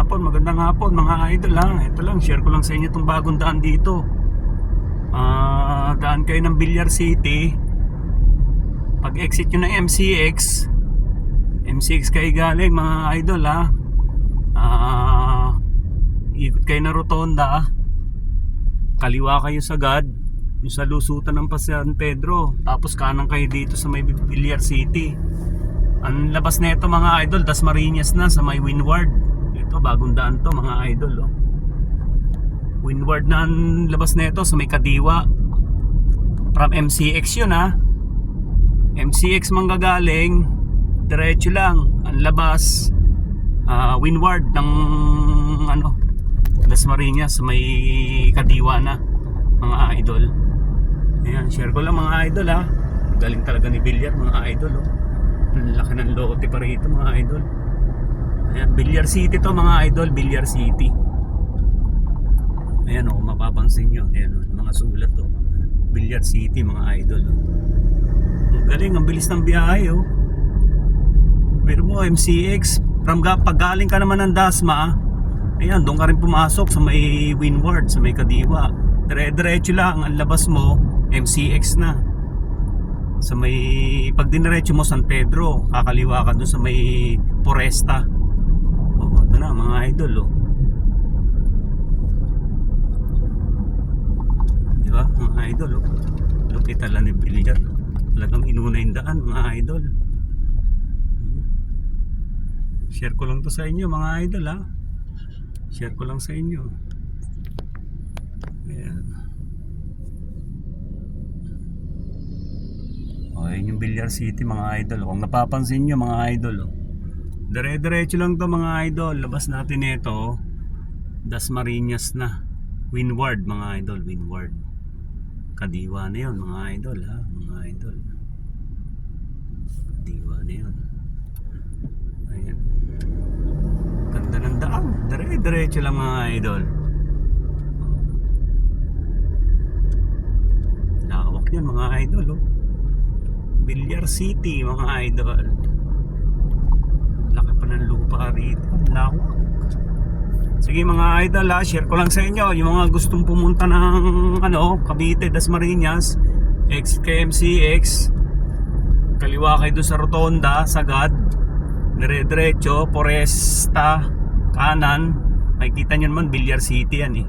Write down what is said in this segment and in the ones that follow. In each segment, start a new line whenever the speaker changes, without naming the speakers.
magandang hapon mga idol ha. Ito lang, share ko lang sa inyo itong bagong daan dito. Daan kayo ng Villar City. Pag exit nyo ng MCX kayo galing mga idol ha. Ikot kayo na rotonda. Kaliwa kayo sagad yung sa lusutan ng San Pedro. Tapos kanan kayo dito sa may Villar City. Ang labas na ito mga idol, Dasmariñas na sa may Windward. Ito bagong daan to mga idol oh. Windward na ang labas na ito sa may Kadiwa. From MCX yun ha. MCX manggagaling, diretso lang ang labas. Windward ng Dasmariñas sa may Kadiwa na mga idol. Ayan, share ko lang mga idol ha. Galing talaga ni Villar mga idol oh. Ang laki ng lote pa rito mga idol. Ayan, Villar City to mga idol, Villar City. Ayan o, kung mapapansin nyo, ayan o, mga sulat o, Villar City mga idol o. Ang galing, ang bilis ng biyahe o. Pero mo, MCX, pag galing ka naman ng Dasma, ayan, doon ka rin pumasok sa may Windward, sa may Kadiwa. Diretso lang, ang labas mo, MCX na. Sa may pag diniretso mo San Pedro, kakaliwa ka doon sa may Foresta. Oh, ito na mga idol oh. Di ba mga idol oh. Lupit talaga ni Villar. Talagang inuna yung daan mga idol. Share ko lang to sa inyo mga idol ha. Share ko lang sa inyo. Ayan. Ayan yung Villar City mga idol. Kung napapansin nyo mga idol oh. Dire-diretso lang to mga idol. Labas natin ito Dasmariñas na. Windward mga idol. Windward. Kadiwa na yun mga idol ha. Mga idol. Kadiwa na yun. Ayan. Ganda ng daan. Dire-diretso lang mga idol. Lawak yan mga idol oh. Villar City mga idol. Laki pa ng lupa rito. Lawak. Sige mga idol ha, share ko lang sa inyo yung mga gustong pumunta ng Cavite, Dasmariñas, exit kay MCX, kaliwa kayo doon sa rotonda, sagad, dire-diretso, Foresta, kanan, makikita nyo naman Villar City yan eh.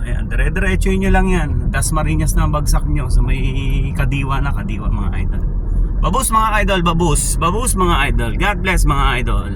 Ayan, dire-diretso nyo lang yan. Dasmariñas na bagsak nyo sa may Kadiwa na, Kadiwa mga idol. Babus mga idol, babus. Babus mga idol. God bless mga idol.